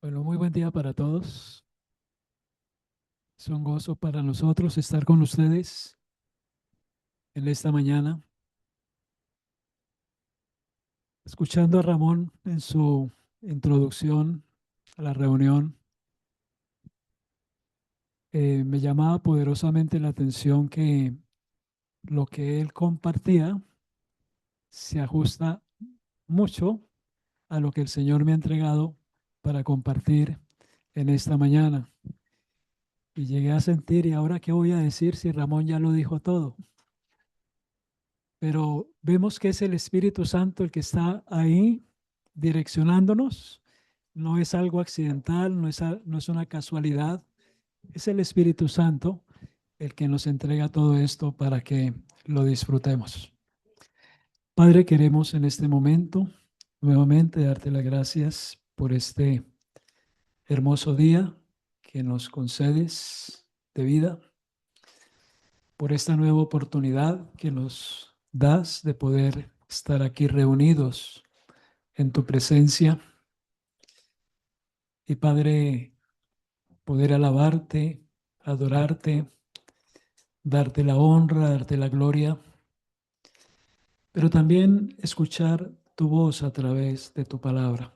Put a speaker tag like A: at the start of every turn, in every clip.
A: Bueno, muy buen día para todos. Es un gozo para nosotros estar con ustedes en esta mañana, escuchando a Ramón en su introducción a la reunión. Me llamaba poderosamente la atención que lo que él compartía se ajusta mucho a lo que el Señor me ha entregado para compartir en esta mañana. Y llegué a sentir, ¿y ahora qué voy a decir si Ramón ya lo dijo todo? Pero vemos que es el Espíritu Santo el que está ahí direccionándonos. No es algo accidental, no es una casualidad. Es el Espíritu Santo el que nos entrega todo esto para que lo disfrutemos. Padre, queremos en este momento nuevamente darte las gracias por este hermoso día que nos concedes de vida, por esta nueva oportunidad que nos das de poder estar aquí reunidos en tu presencia. Y Padre, poder alabarte, adorarte, darte la honra, darte la gloria, pero también escuchar tu voz a través de tu palabra.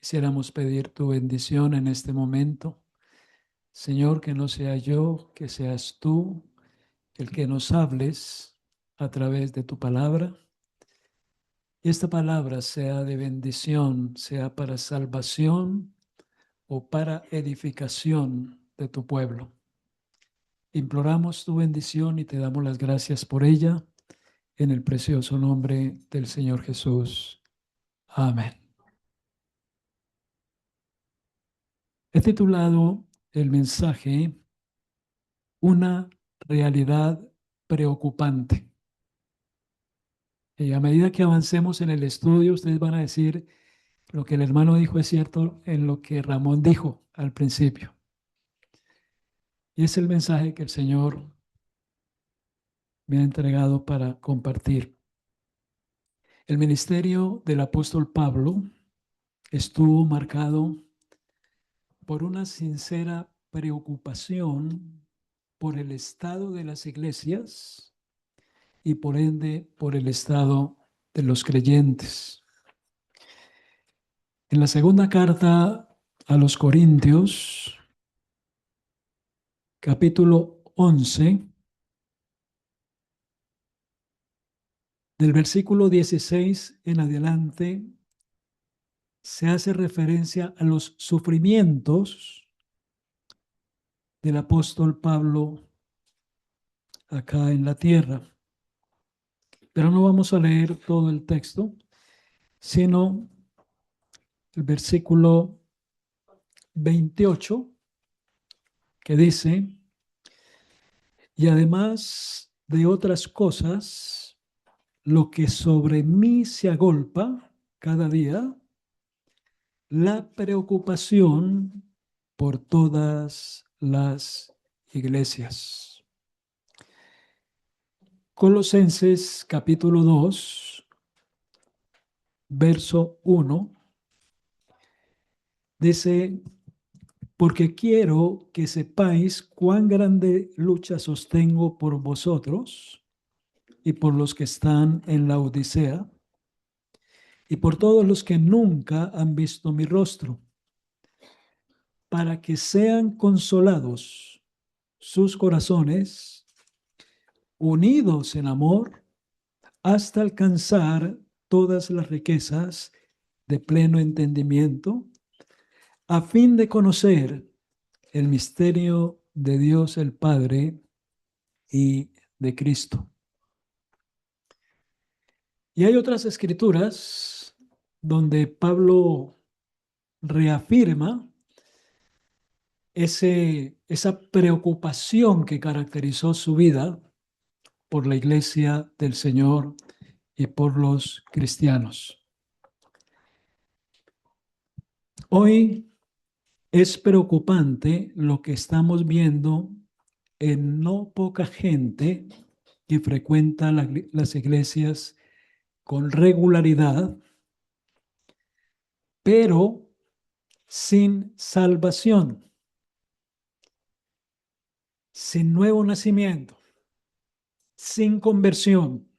A: Quisiéramos pedir tu bendición en este momento. Señor, que no sea yo, que seas tú el que nos hables a través de tu palabra. Y esta palabra sea de bendición, sea para salvación o para edificación de tu pueblo. Imploramos tu bendición y te damos las gracias por ella en el precioso nombre del Señor Jesús. Amén. He titulado el mensaje Una realidad preocupante. Y a medida que avancemos en el estudio, ustedes van a decir lo que el hermano dijo es cierto en lo que Ramón dijo al principio. Y es el mensaje que el Señor me ha entregado para compartir. El ministerio del apóstol Pablo estuvo marcado por una sincera preocupación por el estado de las iglesias y por ende por el estado de los creyentes. En la segunda carta a los Corintios, capítulo 11, del versículo 16 en adelante, se hace referencia a los sufrimientos del apóstol Pablo acá en la tierra. Pero no vamos a leer todo el texto, sino el versículo 28, que dice: y además de otras cosas, lo que sobre mí se agolpa cada día, la preocupación por todas las iglesias. Colosenses capítulo 2, verso 1, dice: porque quiero que sepáis cuán grande lucha sostengo por vosotros y por los que están en la Odisea y por todos los que nunca han visto mi rostro, para que sean consolados sus corazones, unidos en amor, hasta alcanzar todas las riquezas de pleno entendimiento, a fin de conocer el misterio de Dios el Padre y de Cristo. Y hay otras escrituras donde Pablo reafirma esa preocupación que caracterizó su vida por la iglesia del Señor y por los cristianos. Hoy es preocupante lo que estamos viendo en no poca gente que frecuenta las iglesias con regularidad, pero sin salvación, sin nuevo nacimiento, sin conversión.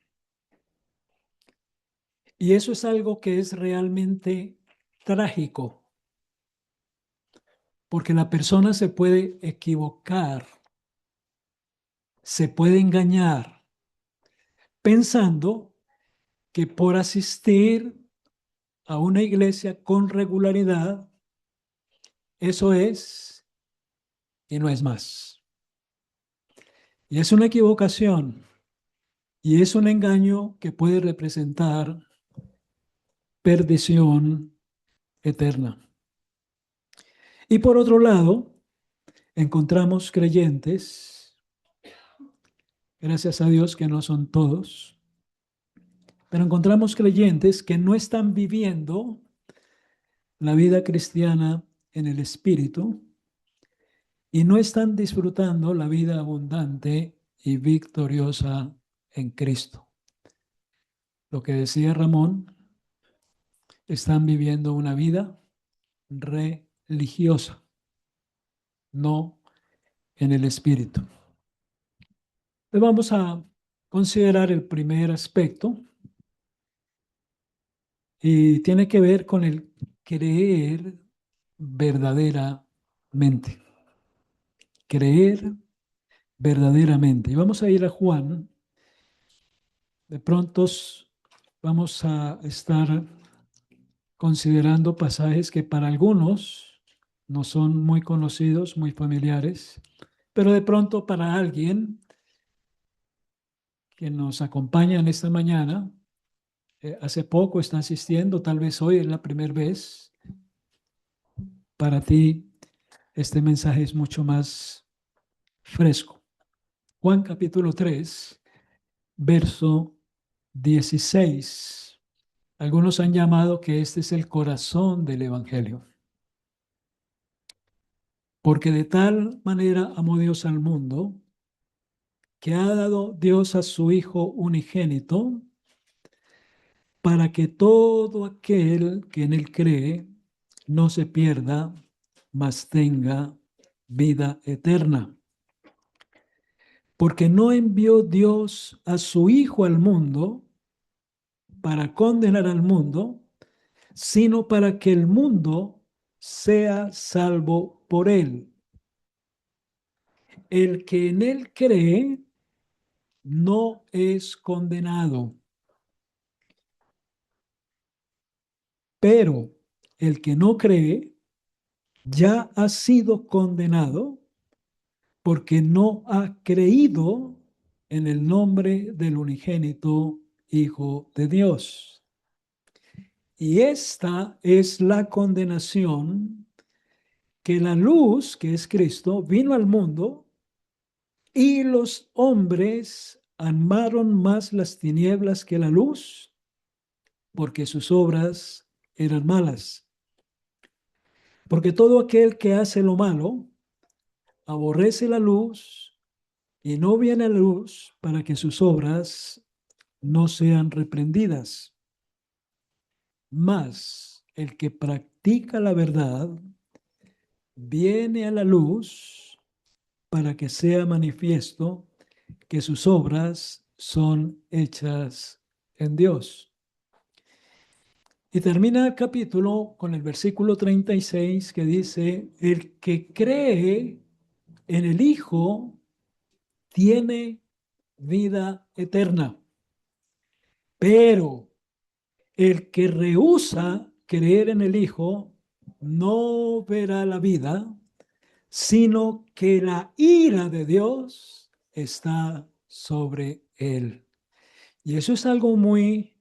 A: Y eso es algo que es realmente trágico, porque la persona se puede equivocar, se puede engañar, pensando que por asistir a una iglesia con regularidad, eso es y no es más. Y es una equivocación y es un engaño que puede representar perdición eterna. Y por otro lado, encontramos creyentes, gracias a Dios que no son todos, pero encontramos creyentes que no están viviendo la vida cristiana en el Espíritu y no están disfrutando la vida abundante y victoriosa en Cristo. Lo que decía Ramón, están viviendo una vida religiosa, no en el Espíritu. Entonces vamos a considerar el primer aspecto y tiene que ver con el creer verdaderamente. Creer verdaderamente. Y vamos a ir a Juan. De pronto vamos a estar considerando pasajes que para algunos no son muy conocidos, muy familiares, pero de pronto para alguien que nos acompaña en esta mañana, hace poco está asistiendo, tal vez hoy es la primera vez, para ti este mensaje es mucho más fresco. Juan capítulo 3, verso 16. Algunos han llamado que este es el corazón del Evangelio. Porque de tal manera amó Dios al mundo, que ha dado Dios a su Hijo unigénito, para que todo aquel que en él cree no se pierda, mas tenga vida eterna. Porque no envió Dios a su Hijo al mundo para condenar al mundo, sino para que el mundo sea salvo por él. El que en él cree no es condenado, pero el que no cree ya ha sido condenado porque no ha creído en el nombre del unigénito Hijo de Dios. Y esta es la condenación, que la luz, que es Cristo, vino al mundo y los hombres amaron más las tinieblas que la luz, porque sus obras eran malas. Porque todo aquel que hace lo malo aborrece la luz y no viene a la luz para que sus obras no sean reprendidas. Mas el que practica la verdad viene a la luz para que sea manifiesto que sus obras son hechas en Dios. Y termina el capítulo con el versículo 36 que dice, el que cree en el Hijo tiene vida eterna, pero el que rehúsa creer en el Hijo no verá la vida, sino que la ira de Dios está sobre él. Y eso es algo muy,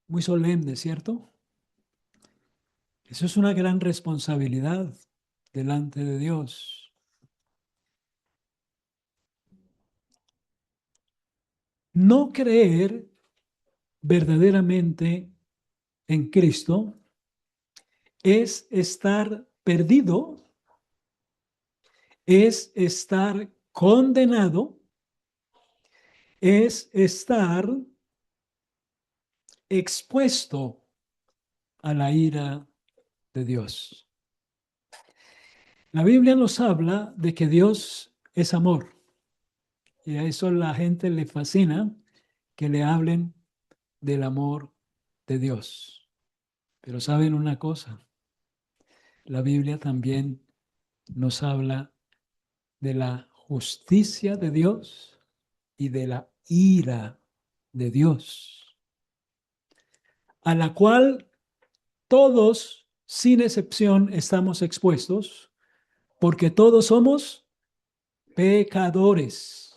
A: muy solemne, ¿cierto? Eso es una gran responsabilidad delante de Dios. No creer verdaderamente en Cristo es estar perdido, es estar condenado, es estar expuesto a la ira de Dios. La Biblia nos habla de que Dios es amor. Y a eso la gente le fascina que le hablen del amor de Dios. Pero saben una cosa, la Biblia también nos habla de la justicia de Dios y de la ira de Dios, a la cual todos, sin excepción, estamos expuestos, porque todos somos pecadores.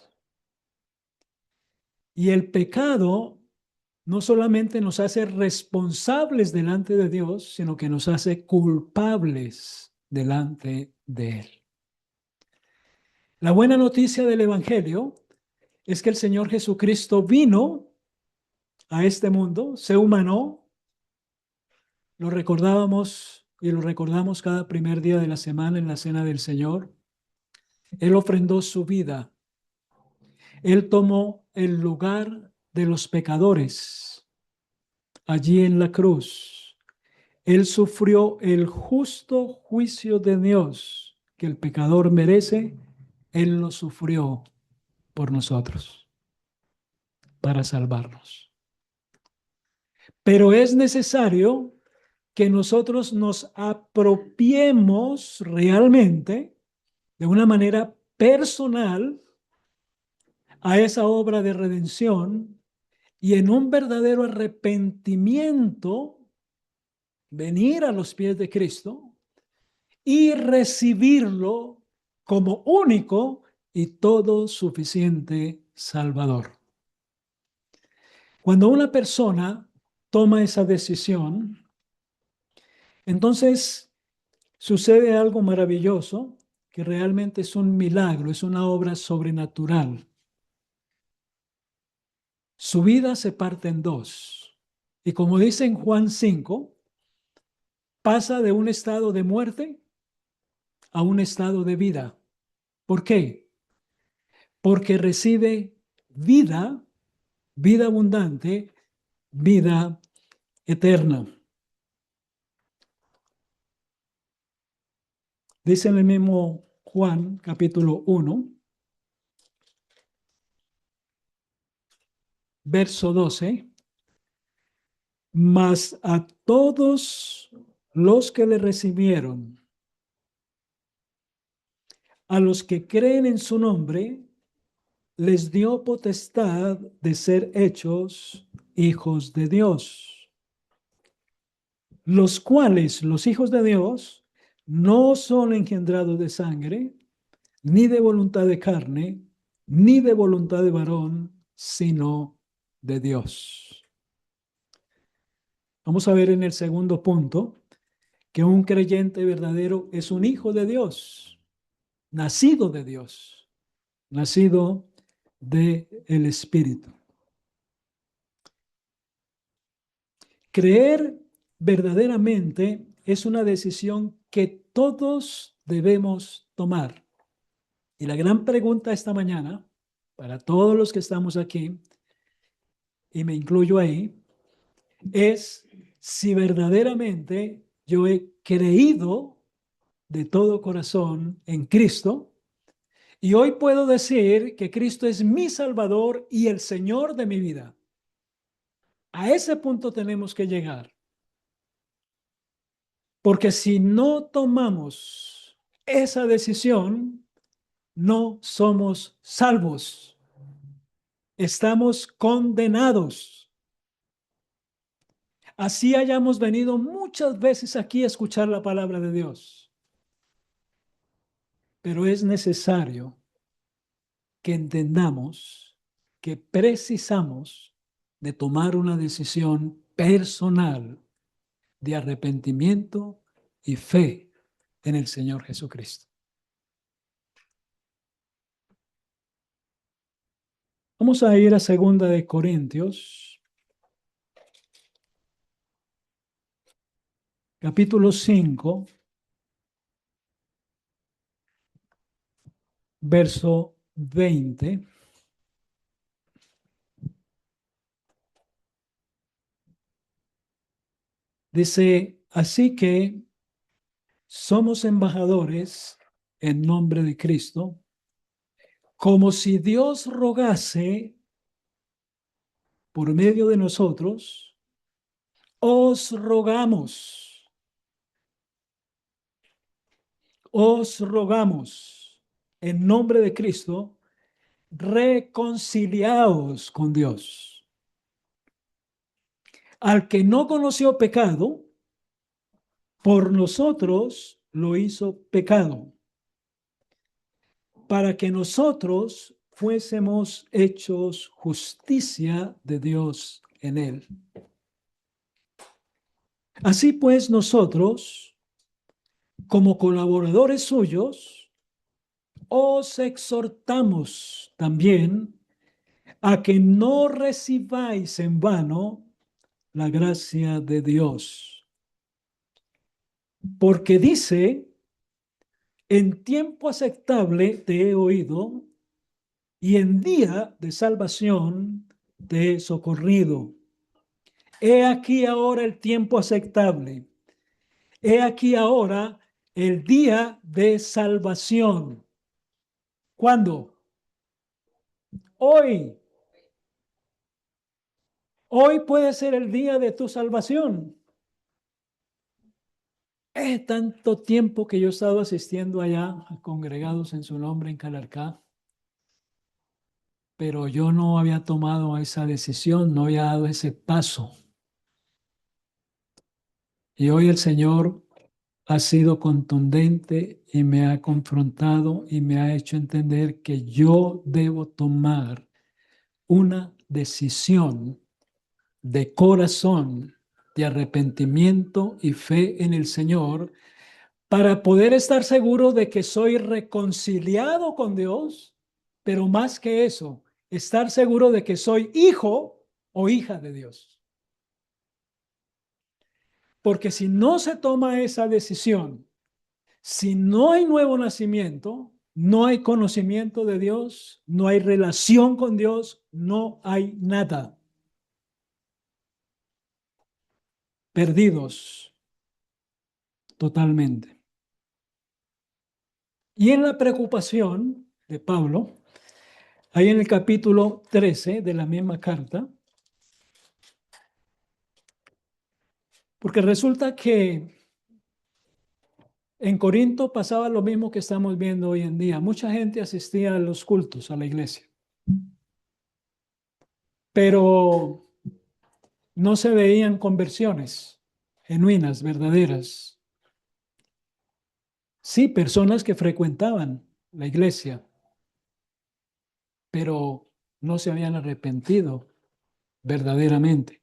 A: Y el pecado no solamente nos hace responsables delante de Dios, sino que nos hace culpables delante de Él. La buena noticia del Evangelio es que el Señor Jesucristo vino a este mundo, se humanó, lo recordábamos y lo recordamos cada primer día de la semana en la cena del Señor. Él ofrendó su vida. Él tomó el lugar de los pecadores allí en la cruz. Él sufrió el justo juicio de Dios que el pecador merece. Él lo sufrió por nosotros para salvarnos. Pero es necesario que nosotros nos apropiemos realmente de una manera personal a esa obra de redención y en un verdadero arrepentimiento venir a los pies de Cristo y recibirlo como único y todo suficiente Salvador. Cuando una persona toma esa decisión, entonces sucede algo maravilloso que realmente es un milagro, es una obra sobrenatural. Su vida se parte en dos. Y como dice en Juan 5, pasa de un estado de muerte a un estado de vida. ¿Por qué? Porque recibe vida, vida abundante, vida eterna. Dice en el mismo Juan, capítulo 1, verso 12, mas a todos los que le recibieron, a los que creen en su nombre, les dio potestad de ser hechos hijos de Dios, los cuales, los hijos de Dios, no son engendrados de sangre, ni de voluntad de carne, ni de voluntad de varón, sino de Dios. Vamos a ver en el segundo punto que un creyente verdadero es un hijo de Dios, nacido de Dios, nacido del Espíritu. Creer verdaderamente es una decisión que todos debemos tomar. Y la gran pregunta esta mañana, para todos los que estamos aquí, y me incluyo ahí, es si verdaderamente yo he creído de todo corazón en Cristo y hoy puedo decir que Cristo es mi Salvador y el Señor de mi vida. A ese punto tenemos que llegar. Porque si no tomamos esa decisión, no somos salvos. Estamos condenados. Así hayamos venido muchas veces aquí a escuchar la palabra de Dios. Pero es necesario que entendamos que precisamos de tomar una decisión personal de arrepentimiento y fe en el Señor Jesucristo. Vamos a ir a 2 Corintios, capítulo 5, verso 20. Dice, así que somos embajadores en nombre de Cristo, como si Dios rogase por medio de nosotros, os rogamos en nombre de Cristo, reconciliaos con Dios. Al que no conoció pecado, por nosotros lo hizo pecado, para que nosotros fuésemos hechos justicia de Dios en él. Así pues, nosotros, como colaboradores suyos, os exhortamos también a que no recibáis en vano la gracia de Dios. Porque dice, en tiempo aceptable te he oído, y en día de salvación te he socorrido. He aquí ahora el tiempo aceptable. He aquí ahora el día de salvación. ¿Cuándo? Hoy. Hoy puede ser el día de tu salvación. Es tanto tiempo que yo he estado asistiendo allá a congregados en su nombre en Calarcá, pero yo no había tomado esa decisión, no había dado ese paso. Y hoy el Señor ha sido contundente y me ha confrontado y me ha hecho entender que yo debo tomar una decisión de corazón, de arrepentimiento y fe en el Señor, para poder estar seguro de que soy reconciliado con Dios, pero más que eso, estar seguro de que soy hijo o hija de Dios. Porque si no se toma esa decisión, si no hay nuevo nacimiento, no hay conocimiento de Dios, no hay relación con Dios, no hay nada. Perdidos totalmente. Y en la preocupación de Pablo, ahí en el capítulo 13 de la misma carta, porque resulta que en Corinto pasaba lo mismo que estamos viendo hoy en día. Mucha gente asistía a los cultos, a la iglesia, pero no se veían conversiones genuinas, verdaderas. Sí, personas que frecuentaban la iglesia, pero no se habían arrepentido verdaderamente.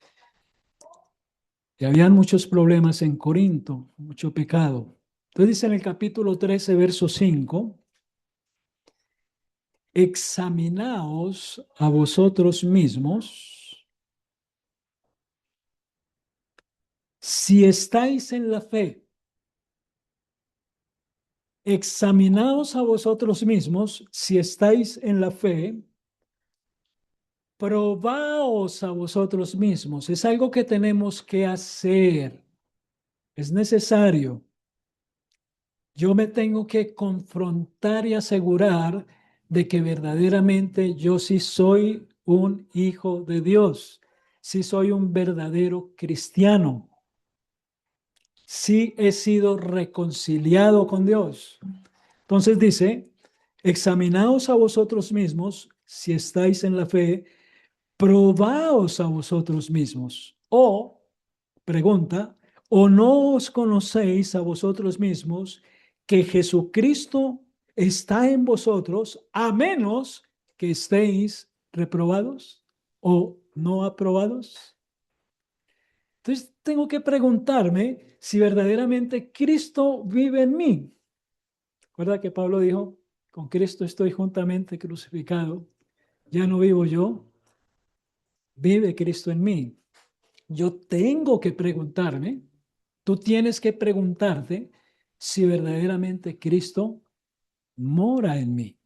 A: Y habían muchos problemas en Corinto, mucho pecado. Entonces dice en el capítulo 13, verso 5, examinaos a vosotros mismos si estáis en la fe. Examinaos a vosotros mismos si estáis en la fe. Probaos a vosotros mismos. Es algo que tenemos que hacer. Es necesario. Yo me tengo que confrontar y asegurar de que verdaderamente yo sí soy un hijo de Dios, sí soy un verdadero cristiano, sí he sido reconciliado con Dios. Entonces dice, examinaos a vosotros mismos si estáis en la fe, probaos a vosotros mismos. O, pregunta, ¿o no os conocéis a vosotros mismos que Jesucristo está en vosotros a menos que estéis reprobados o no aprobados? Entonces tengo que preguntarme si verdaderamente Cristo vive en mí. ¿Recuerda que Pablo dijo, con Cristo estoy juntamente crucificado? Ya no vivo yo, vive Cristo en mí. Yo tengo que preguntarme, tú tienes que preguntarte si verdaderamente Cristo mora en mí.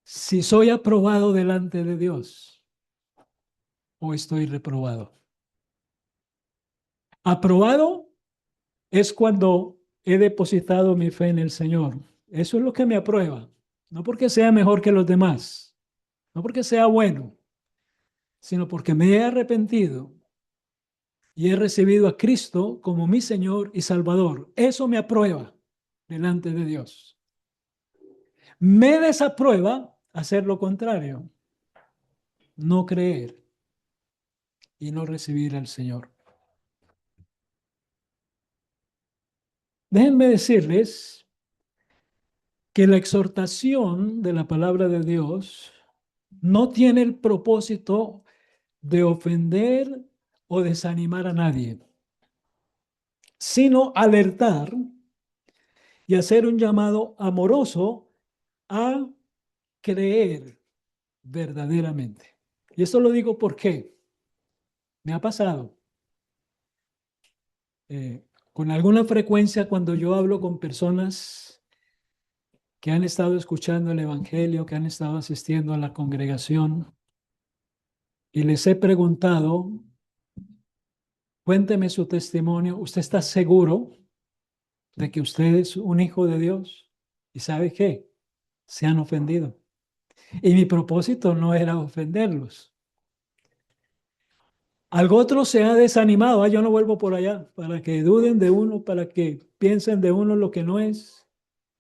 A: Si soy aprobado delante de Dios o estoy reprobado. Aprobado es cuando he depositado mi fe en el Señor. Eso es lo que me aprueba. No porque sea mejor que los demás, no porque sea bueno, sino porque me he arrepentido y he recibido a Cristo como mi Señor y Salvador. Eso me aprueba delante de Dios. Me desaprueba hacer lo contrario, no creer y no recibir al Señor. Déjenme decirles que la exhortación de la palabra de Dios no tiene el propósito de ofender o desanimar a nadie, sino alertar y hacer un llamado amoroso a creer verdaderamente. Y esto lo digo porque me ha pasado con alguna frecuencia cuando yo hablo con personas que han estado escuchando el Evangelio, que han estado asistiendo a la congregación, y les he preguntado, cuénteme su testimonio, ¿usted está seguro de que usted es un hijo de Dios? ¿Y sabe qué? Se han ofendido. Y mi propósito no era ofenderlos. Algo otro se ha desanimado. Yo no vuelvo por allá para que duden de uno, para que piensen de uno lo que no es.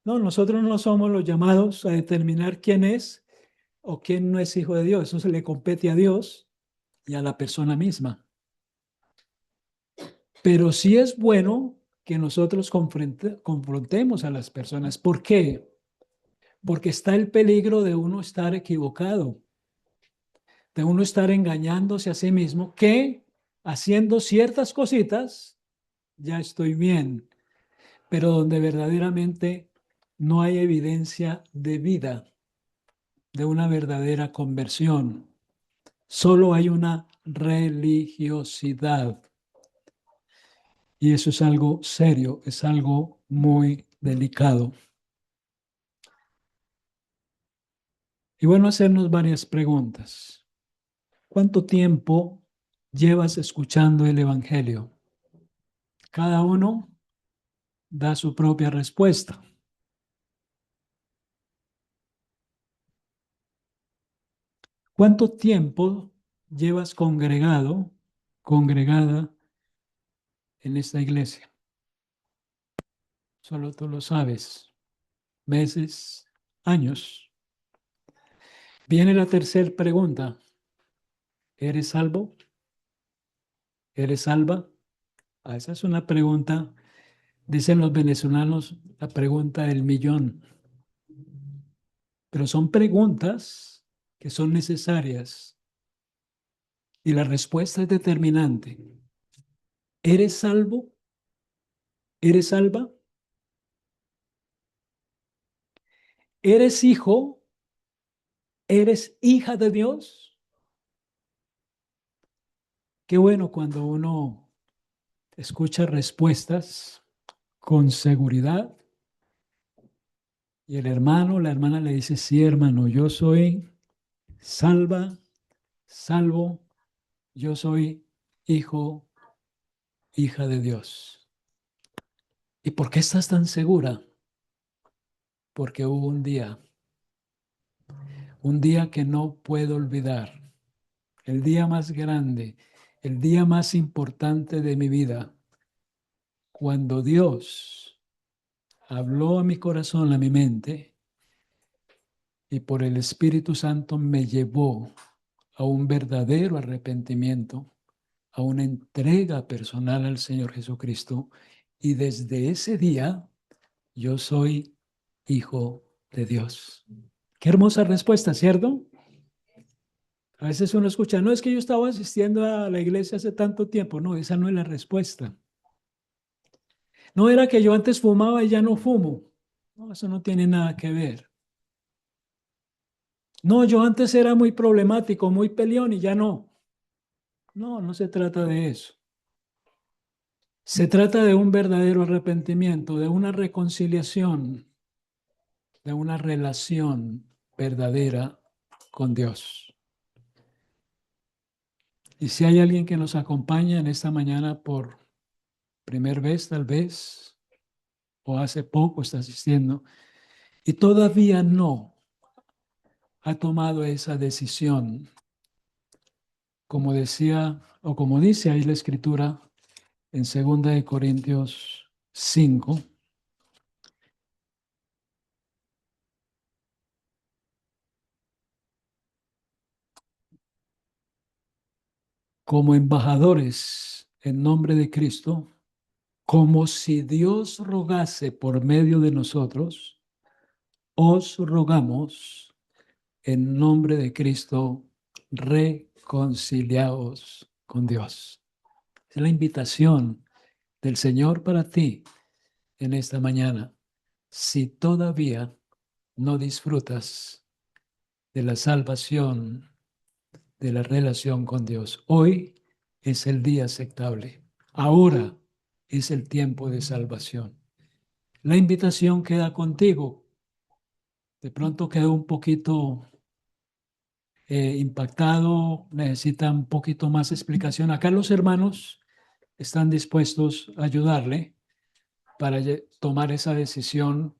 A: No, nosotros no somos los llamados a determinar quién es o quién no es hijo de Dios. Eso se le compete a Dios y a la persona misma. Pero sí es bueno que nosotros confrontemos a las personas. ¿Por qué? Porque está el peligro de uno estar equivocado, de uno estar engañándose a sí mismo, que haciendo ciertas cositas ya estoy bien, pero donde verdaderamente no hay evidencia de vida, de una verdadera conversión. Solo hay una religiosidad. Y eso es algo serio, es algo muy delicado. Y bueno, hacernos varias preguntas. ¿Cuánto tiempo llevas escuchando el Evangelio? Cada uno da su propia respuesta. ¿Cuánto tiempo llevas congregado, congregada en esta iglesia? Solo tú lo sabes. Meses, años. Viene la tercera pregunta. ¿Eres salvo? ¿Eres salva? Esa es una pregunta, dicen los venezolanos, la pregunta del millón. Pero son preguntas que son necesarias y la respuesta es determinante. ¿Eres salvo? ¿Eres salva? ¿Eres hijo? ¿Eres hija de Dios? Qué bueno cuando uno escucha respuestas con seguridad y el hermano, la hermana le dice, sí, hermano, yo soy salva, salvo, yo soy hijo, hija de Dios. ¿Y por qué estás tan segura? Porque hubo un día que no puedo olvidar, el día más grande, el día más importante de mi vida, cuando Dios habló a mi corazón, a mi mente, y por el Espíritu Santo me llevó a un verdadero arrepentimiento, a una entrega personal al Señor Jesucristo, y desde ese día yo soy hijo de Dios. Qué hermosa respuesta, ¿cierto? A veces uno escucha, no es que yo estaba asistiendo a la iglesia hace tanto tiempo. No, esa no es la respuesta. No era que yo antes fumaba y ya no fumo. No, eso no tiene nada que ver. No, yo antes era muy problemático, muy peleón y ya no. No, no se trata de eso. Se trata de un verdadero arrepentimiento, de una reconciliación, de una relación verdadera con Dios. Y si hay alguien que nos acompaña en esta mañana por Primer vez tal vez, o hace poco está asistiendo, y todavía no ha tomado esa decisión. Como decía, o como dice ahí la Escritura en 2 Corintios 5, como embajadores en nombre de Cristo, como si Dios rogase por medio de nosotros, os rogamos en nombre de Cristo, reconciliaos con Dios. Es la invitación del Señor para ti en esta mañana. Si todavía no disfrutas de la salvación, de la relación con Dios, hoy es el día aceptable. Ahora es el tiempo de salvación. La invitación queda contigo. De pronto quedó un poquito impactado, necesita un poquito más explicación. Acá los hermanos están dispuestos a ayudarle para tomar esa decisión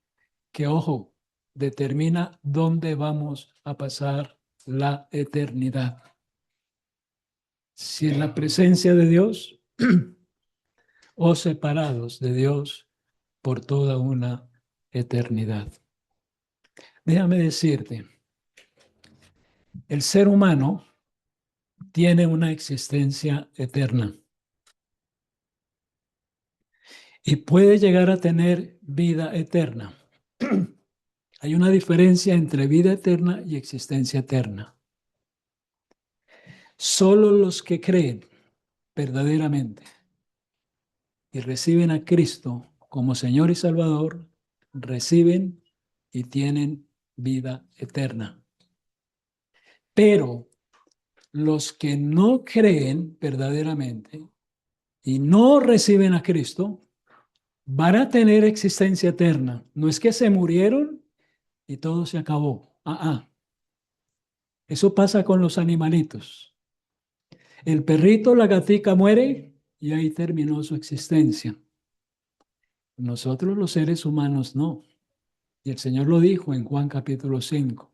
A: que, ojo, determina dónde vamos a pasar la eternidad. Si en la presencia de Dios o separados de Dios por toda una eternidad. Déjame decirte, el ser humano tiene una existencia eterna y puede llegar a tener vida eterna. Hay una diferencia entre vida eterna y existencia eterna. Solo los que creen verdaderamente y reciben a Cristo como Señor y Salvador, reciben y tienen vida eterna. Pero los que no creen verdaderamente y no reciben a Cristo, van a tener existencia eterna. No es que se murieron y todo se acabó. Eso pasa con los animalitos. El perrito, la gatica muere y ahí terminó su existencia. Nosotros los seres humanos no. Y el Señor lo dijo en Juan capítulo 5.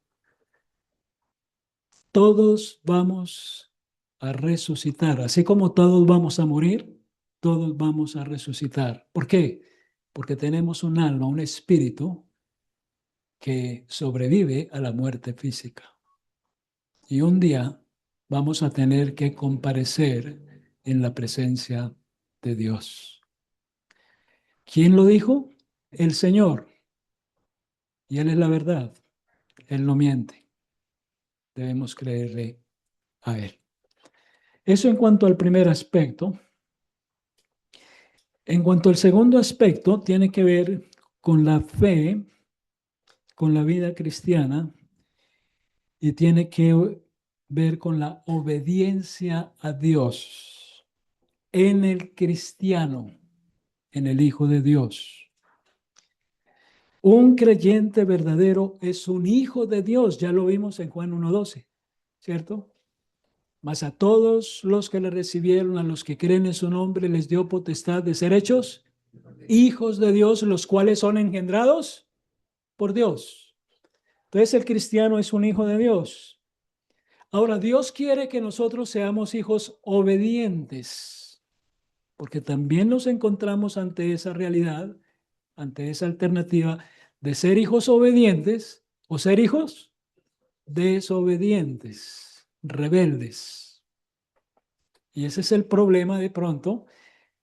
A: Todos vamos a resucitar. Así como todos vamos a morir, todos vamos a resucitar. ¿Por qué? Porque tenemos un alma, un espíritu que sobrevive a la muerte física. Y un día vamos a tener que comparecer en la presencia de Dios. ¿Quién lo dijo? El Señor. Y Él es la verdad. Él no miente. Debemos creerle a Él. Eso en cuanto al primer aspecto. En cuanto al segundo aspecto, tiene que ver con la fe, con la vida cristiana, y tiene que ver con la obediencia a Dios en el cristiano, en el Hijo de Dios. Un creyente verdadero es un hijo de Dios, ya lo vimos en Juan 1:12, ¿cierto? Mas a todos los que le recibieron, a los que creen en su nombre, les dio potestad de ser hechos hijos de Dios, los cuales son engendrados por Dios. Entonces el cristiano es un hijo de Dios. Ahora, Dios quiere que nosotros seamos hijos obedientes, porque también nos encontramos ante esa realidad, ante esa alternativa de ser hijos obedientes o ser hijos desobedientes, rebeldes. Y ese es el problema de pronto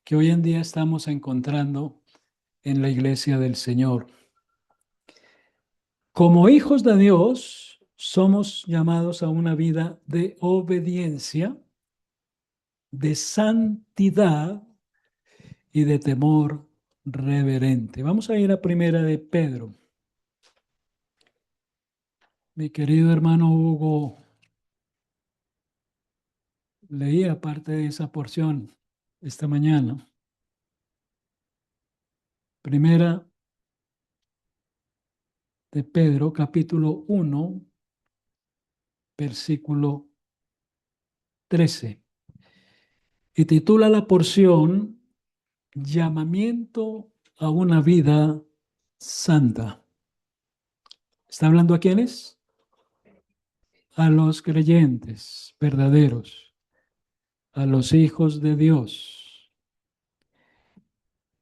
A: que hoy en día estamos encontrando en la iglesia del Señor. Como hijos de Dios, somos llamados a una vida de obediencia, de santidad y de temor reverente. Vamos a ir a Primera de Pedro. Mi querido hermano Hugo leía parte de esa porción esta mañana. Primera de Pedro, capítulo 1, versículo 13. Y titula la porción llamamiento a una vida santa. ¿Está hablando a quiénes? A los creyentes verdaderos, a los hijos de Dios.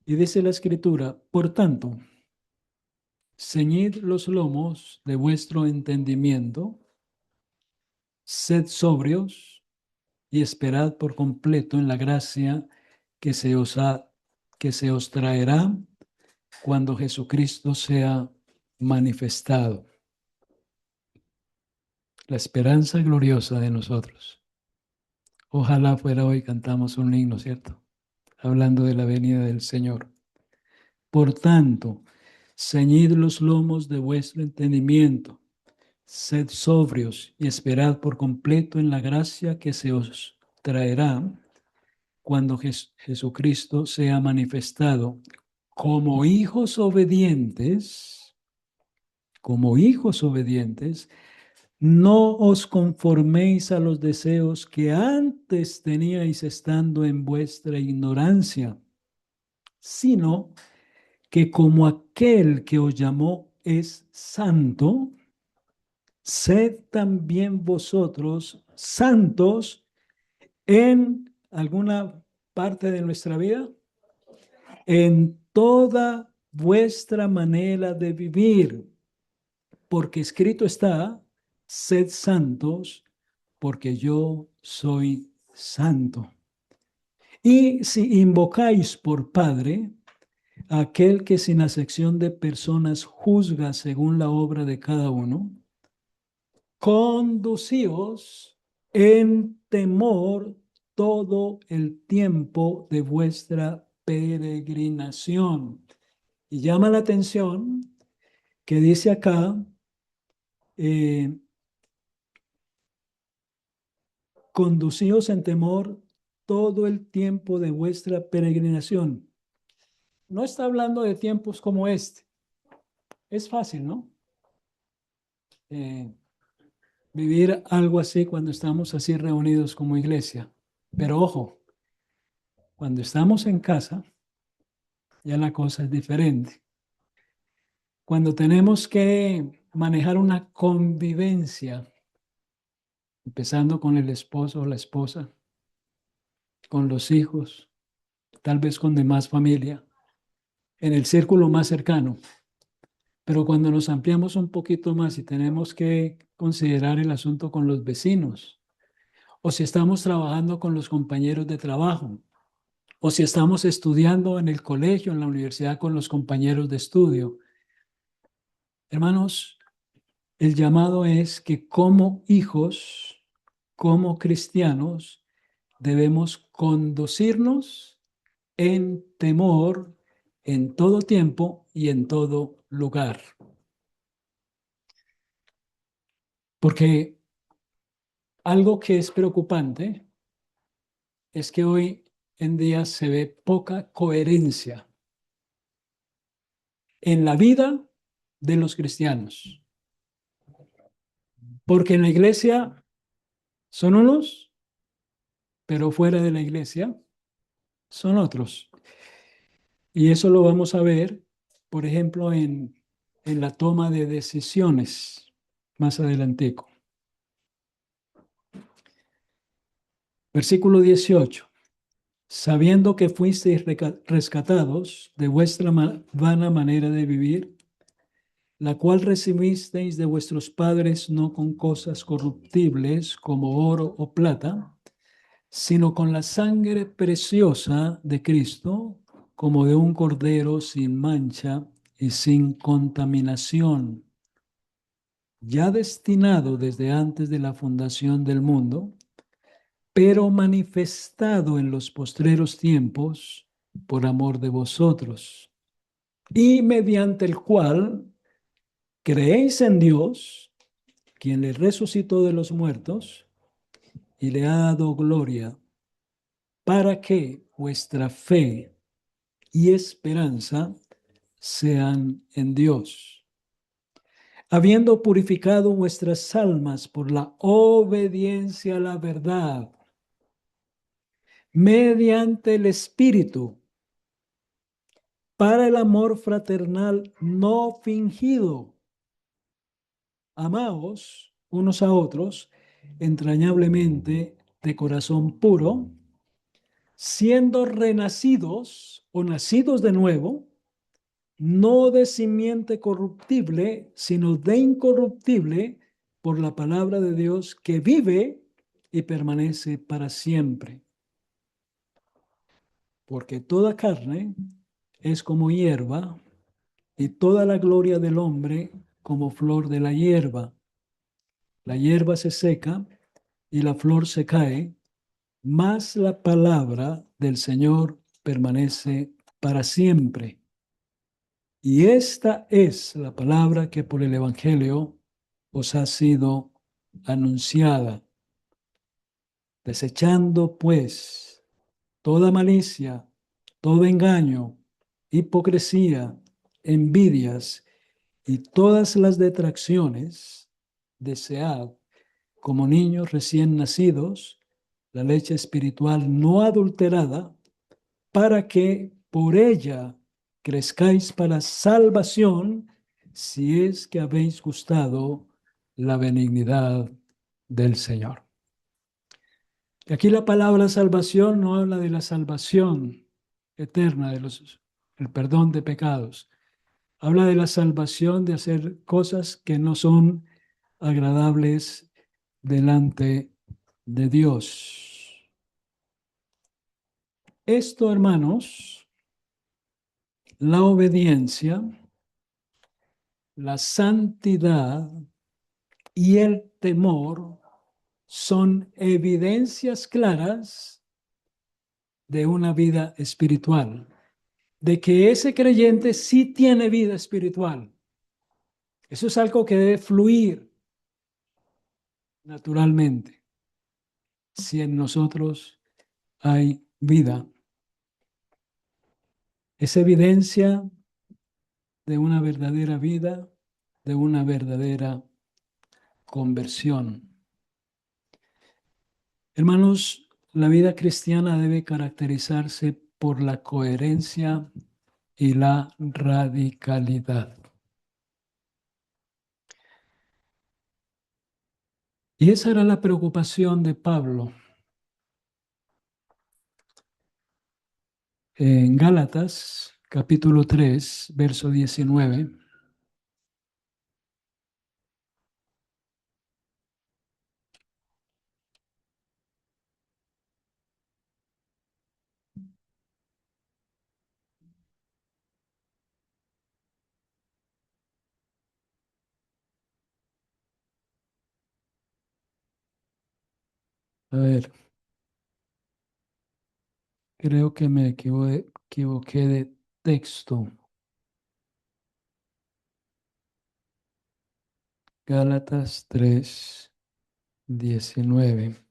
A: Y dice la Escritura, por tanto, ceñid los lomos de vuestro entendimiento, sed sobrios y esperad por completo en la gracia que que se os traerá cuando Jesucristo sea manifestado. La esperanza gloriosa de nosotros. Ojalá fuera hoy cantamos un himno, ¿cierto? Hablando de la venida del Señor. Por tanto, ceñid los lomos de vuestro entendimiento, sed sobrios y esperad por completo en la gracia que se os traerá cuando Jesucristo sea manifestado como hijos obedientes, como hijos obedientes. No os conforméis a los deseos que antes teníais estando en vuestra ignorancia, sino que como aquel que os llamó es santo, sed también vosotros santos en alguna parte de nuestra vida, en toda vuestra manera de vivir, porque escrito está, sed santos, porque yo soy santo. Y si invocáis por Padre a aquel que sin acepción de personas juzga según la obra de cada uno, conducíos en temor todo el tiempo de vuestra peregrinación. Y llama la atención que dice acá, eh, conducíos en temor todo el tiempo de vuestra peregrinación. No está hablando de tiempos como este. Es fácil, ¿no? Eh, Vivir algo así cuando estamos así reunidos como iglesia. Pero ojo, cuando estamos en casa, ya la cosa es diferente. Cuando tenemos que manejar una convivencia, empezando con el esposo o la esposa, con los hijos, tal vez con demás familia, en el círculo más cercano. Pero cuando nos ampliamos un poquito más y tenemos que considerar el asunto con los vecinos, o si estamos trabajando con los compañeros de trabajo, o si estamos estudiando en el colegio, en la universidad con los compañeros de estudio. Hermanos, el llamado es que como hijos, como cristianos, debemos conducirnos en temor en todo tiempo y en todo lugar. Porque algo que es preocupante es que hoy en día se ve poca coherencia en la vida de los cristianos. Porque en la iglesia son unos, pero fuera de la iglesia son otros. Y eso lo vamos a ver, por ejemplo, en la toma de decisiones más adelantico. Versículo 18. Sabiendo que fuisteis rescatados de vuestra vana manera de vivir, la cual recibisteis de vuestros padres no con cosas corruptibles como oro o plata, sino con la sangre preciosa de Cristo, como de un cordero sin mancha y sin contaminación, ya destinado desde antes de la fundación del mundo, pero manifestado en los postreros tiempos por amor de vosotros, y mediante el cual creéis en Dios, quien le resucitó de los muertos y le ha dado gloria, para que vuestra fe y esperanza sean en Dios, habiendo purificado vuestras almas por la obediencia a la verdad, mediante el Espíritu, para el amor fraternal no fingido. Amaos unos a otros entrañablemente de corazón puro, siendo renacidos o nacidos de nuevo, no de simiente corruptible, sino de incorruptible, por la palabra de Dios que vive y permanece para siempre. Porque toda carne es como hierba, y toda la gloria del hombre como flor de la hierba. La hierba se seca y la flor se cae, mas la palabra del Señor permanece para siempre. Y esta es la palabra que por el Evangelio os ha sido anunciada. Desechando pues toda malicia, todo engaño, hipocresía, envidias y todas las detracciones, desead como niños recién nacidos la leche espiritual no adulterada, para que por ella crezcáis para salvación, si es que habéis gustado la benignidad del Señor. Y aquí la palabra salvación no habla de la salvación eterna, el perdón de pecados. Habla de la salvación de hacer cosas que no son agradables delante de Dios. Esto, hermanos, la obediencia, la santidad y el temor son evidencias claras de una vida espiritual, de que ese creyente sí tiene vida espiritual. Eso es algo que debe fluir naturalmente si en nosotros hay vida. Es evidencia de una verdadera vida, de una verdadera conversión. Hermanos, la vida cristiana debe caracterizarse por la coherencia y la radicalidad. Y esa era la preocupación de Pablo. En Gálatas, capítulo 3, verso 19. A ver, creo que me equivoqué de texto. Gálatas 3, 19.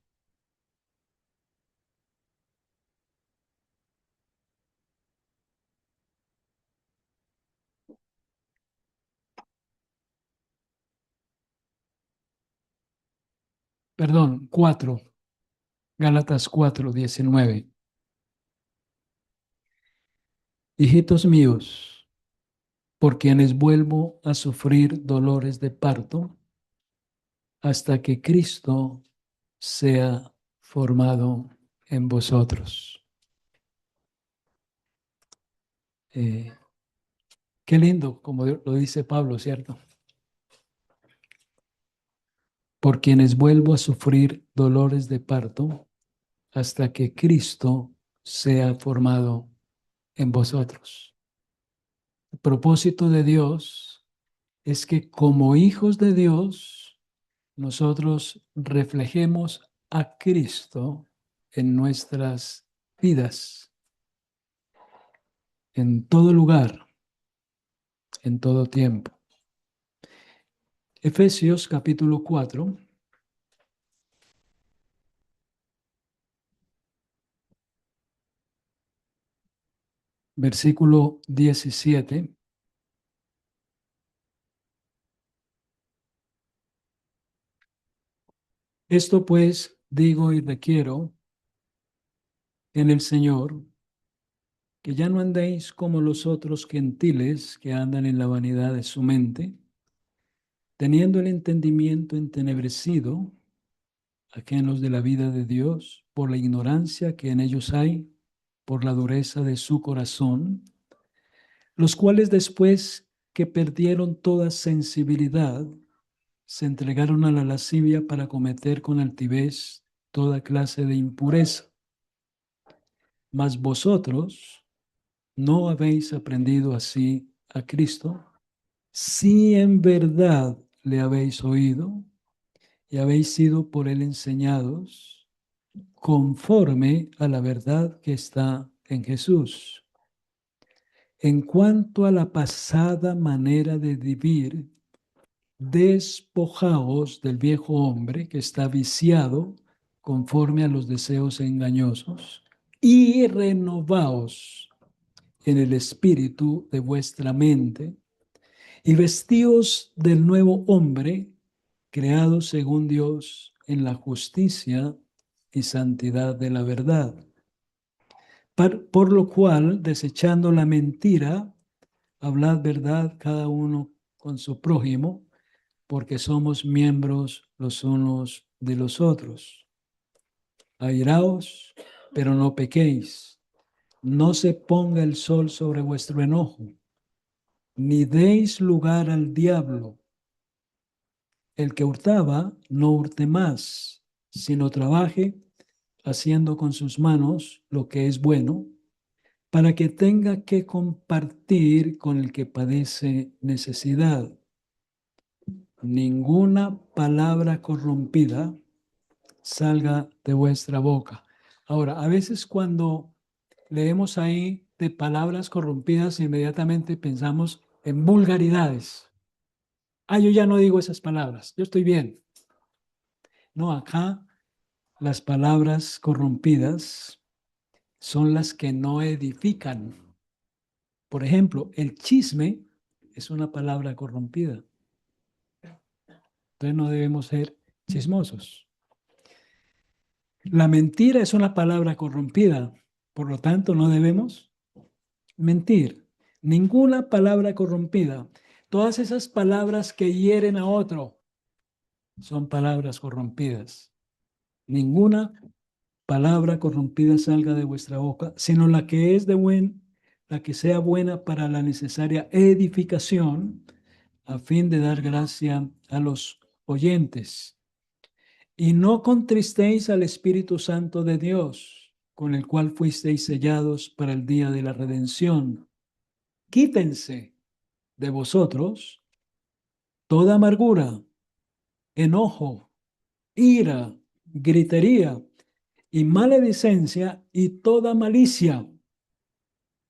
A: Perdón, 4. Gálatas 4, 19. Hijitos míos, por quienes vuelvo a sufrir dolores de parto hasta que Cristo sea formado en vosotros. Eh, Qué lindo, como lo dice Pablo, ¿cierto? Por quienes vuelvo a sufrir dolores de parto hasta que Cristo sea formado en vosotros. El propósito de Dios es que como hijos de Dios, nosotros reflejemos a Cristo en nuestras vidas, en todo lugar, en todo tiempo. Efesios capítulo 4, versículo 17. Esto pues digo y requiero en el Señor, que ya no andéis como los otros gentiles que andan en la vanidad de su mente, teniendo el entendimiento entenebrecido, ajenos de la vida de Dios, por la ignorancia que en ellos hay, por la dureza de su corazón, los cuales después que perdieron toda sensibilidad, se entregaron a la lascivia para cometer con altivez toda clase de impureza. Mas vosotros no habéis aprendido así a Cristo, si en verdad le habéis oído y habéis sido por él enseñados, conforme a la verdad que está en Jesús. En cuanto a la pasada manera de vivir, despojaos del viejo hombre que está viciado conforme a los deseos engañosos y renovaos en el espíritu de vuestra mente y vestíos del nuevo hombre creado según Dios en la justicia y santidad de la verdad. Por lo cual, desechando la mentira, hablad verdad cada uno con su prójimo, porque somos miembros los unos de los otros. Airaos, pero no pequéis. No se ponga el sol sobre vuestro enojo, ni deis lugar al diablo. El que hurtaba, no hurte más, sino trabaje haciendo con sus manos lo que es bueno, para que tenga que compartir con el que padece necesidad. Ninguna palabra corrompida salga de vuestra boca. Ahora, a veces cuando leemos ahí de palabras corrompidas, inmediatamente pensamos en vulgaridades. Ah, yo ya no digo esas palabras, yo estoy bien. No, acá las palabras corrompidas son las que no edifican. Por ejemplo, el chisme es una palabra corrompida. Entonces no debemos ser chismosos. La mentira es una palabra corrompida, por lo tanto no debemos mentir. Ninguna palabra corrompida. Todas esas palabras que hieren a otro son palabras corrompidas. Ninguna palabra corrompida salga de vuestra boca, sino la que es la que sea buena para la necesaria edificación, a fin de dar gracia a los oyentes. Y no contristéis al Espíritu Santo de Dios, con el cual fuisteis sellados para el día de la redención. Quítense de vosotros toda amargura, enojo, ira, gritería y maledicencia y toda malicia.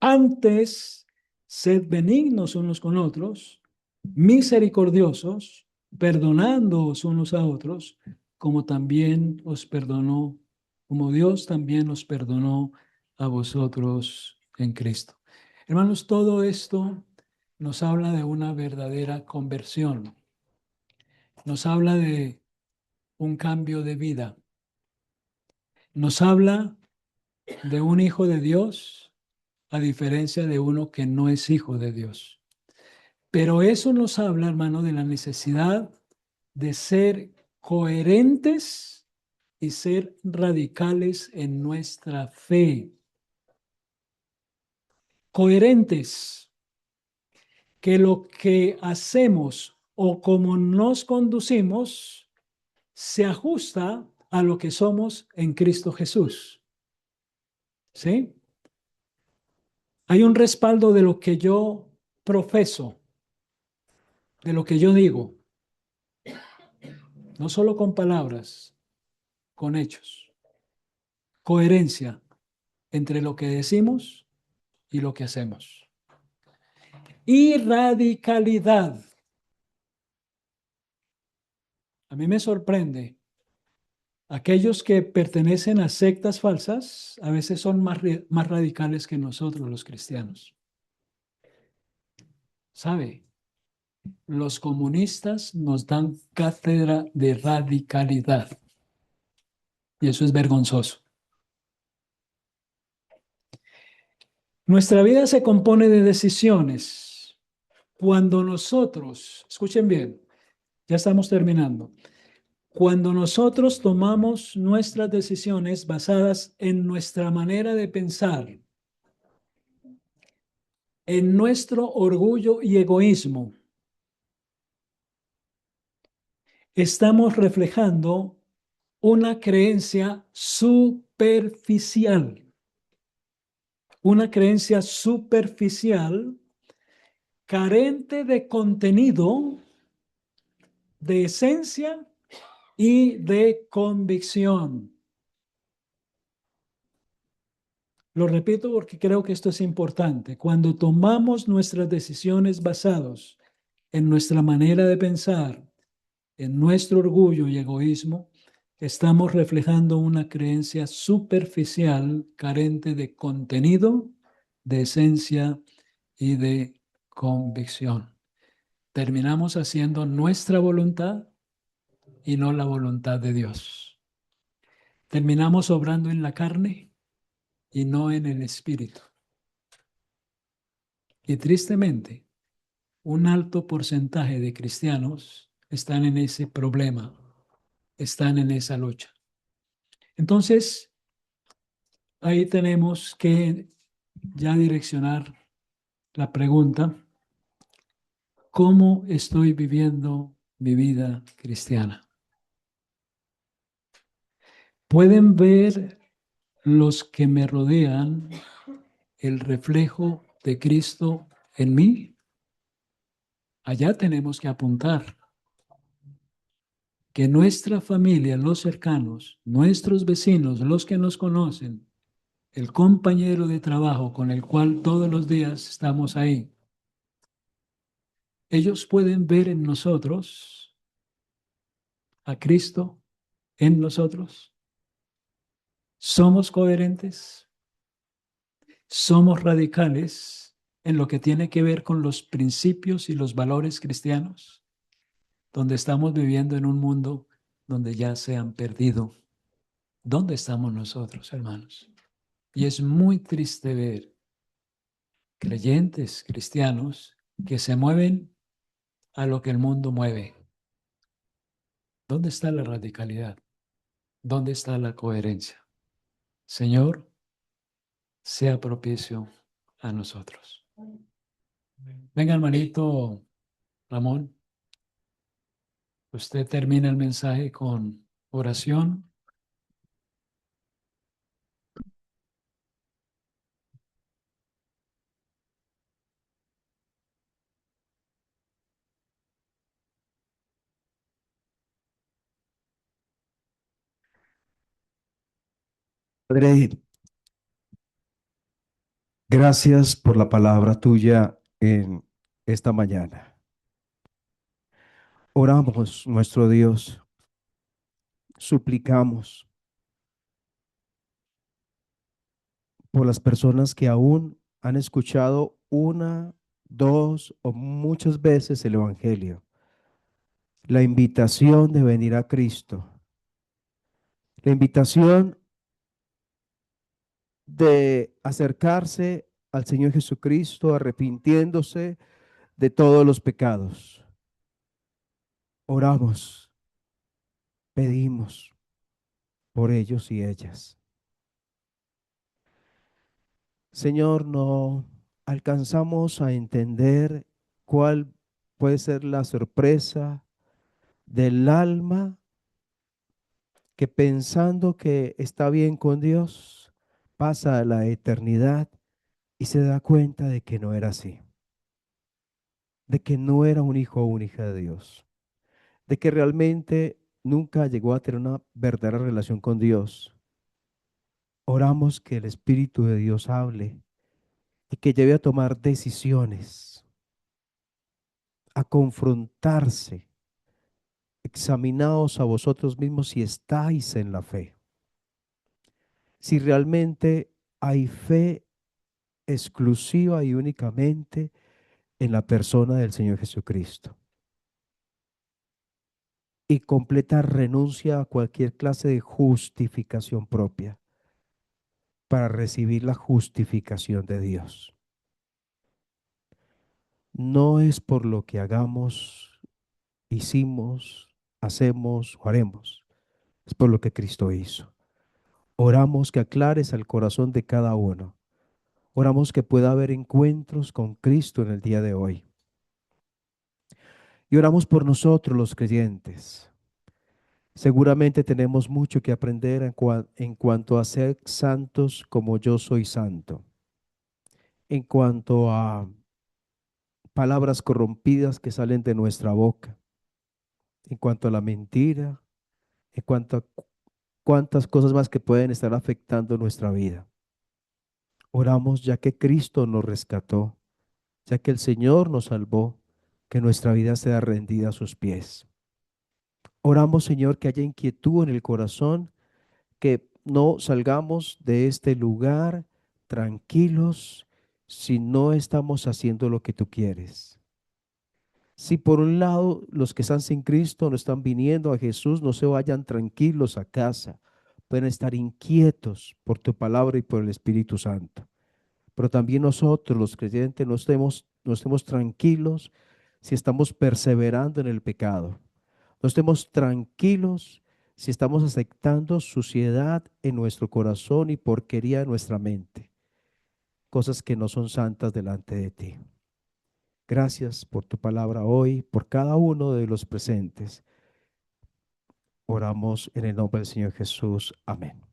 A: Antes, sed benignos unos con otros, misericordiosos, perdonándoos unos a otros, como también os perdonó, como Dios también os perdonó a vosotros en Cristo. Hermanos, todo esto nos habla de una verdadera conversión. Nos habla de un cambio de vida. Nos habla de un hijo de Dios a diferencia de uno que no es hijo de Dios. Pero eso nos habla, hermano, de la necesidad de ser coherentes y ser radicales en nuestra fe. Coherentes, que lo que hacemos o como nos conducimos se ajusta a lo que somos en Cristo Jesús. ¿Sí? Hay un respaldo de lo que yo profeso, de lo que yo digo, no solo con palabras, con hechos. Coherencia entre lo que decimos y lo que hacemos. Y radicalidad. A mí me sorprende. Aquellos que pertenecen a sectas falsas a veces son más radicales que nosotros los cristianos. ¿Sabe? Los comunistas nos dan cátedra de radicalidad. Y eso es vergonzoso. Nuestra vida se compone de decisiones. Cuando nosotros, escuchen bien, ya estamos terminando. Cuando nosotros tomamos nuestras decisiones basadas en nuestra manera de pensar, en nuestro orgullo y egoísmo, estamos reflejando una creencia superficial, carente de contenido, de esencia y de convicción. Lo repito porque creo que esto es importante. Cuando tomamos nuestras decisiones basadas en nuestra manera de pensar, en nuestro orgullo y egoísmo, estamos reflejando una creencia superficial, carente de contenido, de esencia y de convicción. Terminamos haciendo nuestra voluntad y no la voluntad de Dios. Terminamos obrando en la carne y no en el espíritu. Y tristemente, un alto porcentaje de cristianos están en ese problema, están en esa lucha. Entonces, ahí tenemos que ya direccionar la pregunta, ¿cómo estoy viviendo mi vida cristiana? ¿Pueden ver los que me rodean el reflejo de Cristo en mí? Allá tenemos que apuntar. Que nuestra familia, los cercanos, nuestros vecinos, los que nos conocen, el compañero de trabajo con el cual todos los días estamos ahí, ellos pueden ver en nosotros a Cristo, en nosotros. Somos coherentes, somos radicales en lo que tiene que ver con los principios y los valores cristianos, donde estamos viviendo en un mundo donde ya se han perdido. ¿Dónde estamos nosotros, hermanos? Y es muy triste ver creyentes cristianos que se mueven a lo que el mundo mueve. ¿Dónde está la radicalidad? ¿Dónde está la coherencia? Señor, sea propicio a nosotros. Venga, hermanito Ramón, usted termina el mensaje con oración.
B: Padre, gracias por la palabra tuya en esta mañana. Oramos, nuestro Dios, suplicamos por las personas que aún han escuchado una, dos o muchas veces el Evangelio, la invitación de venir a Cristo, la invitación de acercarse al Señor Jesucristo arrepintiéndose de todos los pecados. Oramos, pedimos por ellos y ellas. Señor, no alcanzamos a entender cuál puede ser la sorpresa del alma que pensando que está bien con Dios, pasa a la eternidad y se da cuenta de que no era así, de que no era un hijo o una hija de Dios, de que realmente nunca llegó a tener una verdadera relación con Dios. Oramos que el Espíritu de Dios hable y que lleve a tomar decisiones, a confrontarse. Examinaos a vosotros mismos si estáis en la fe, si realmente hay fe exclusiva y únicamente en la persona del Señor Jesucristo y completa renuncia a cualquier clase de justificación propia. para recibir la justificación de Dios. No es por lo que hagamos, hicimos, hacemos o haremos, es por lo que Cristo hizo. Oramos que aclares al corazón de cada uno. Oramos que pueda haber encuentros con Cristo en el día de hoy. Y oramos por nosotros los creyentes. Seguramente tenemos mucho que aprender en cuanto a ser santos como yo soy santo. En cuanto a palabras corrompidas que salen de nuestra boca. En cuanto a la mentira. En cuanto a cuántas cosas más que pueden estar afectando nuestra vida. Oramos ya que Cristo nos rescató, ya que el Señor nos salvó, que nuestra vida sea rendida a sus pies. Oramos, Señor, que haya inquietud en el corazón, que no salgamos de este lugar tranquilos si no estamos haciendo lo que tú quieres. Si por un lado los que están sin Cristo no están viniendo a Jesús, no se vayan tranquilos a casa, pueden estar inquietos por tu palabra y por el Espíritu Santo. Pero también nosotros, los creyentes, no estemos tranquilos si estamos perseverando en el pecado. No estemos tranquilos si estamos aceptando suciedad en nuestro corazón y porquería en nuestra mente. Cosas que no son santas delante de ti. Gracias por tu palabra hoy, por cada uno de los presentes. Oramos en el nombre del Señor Jesús. Amén.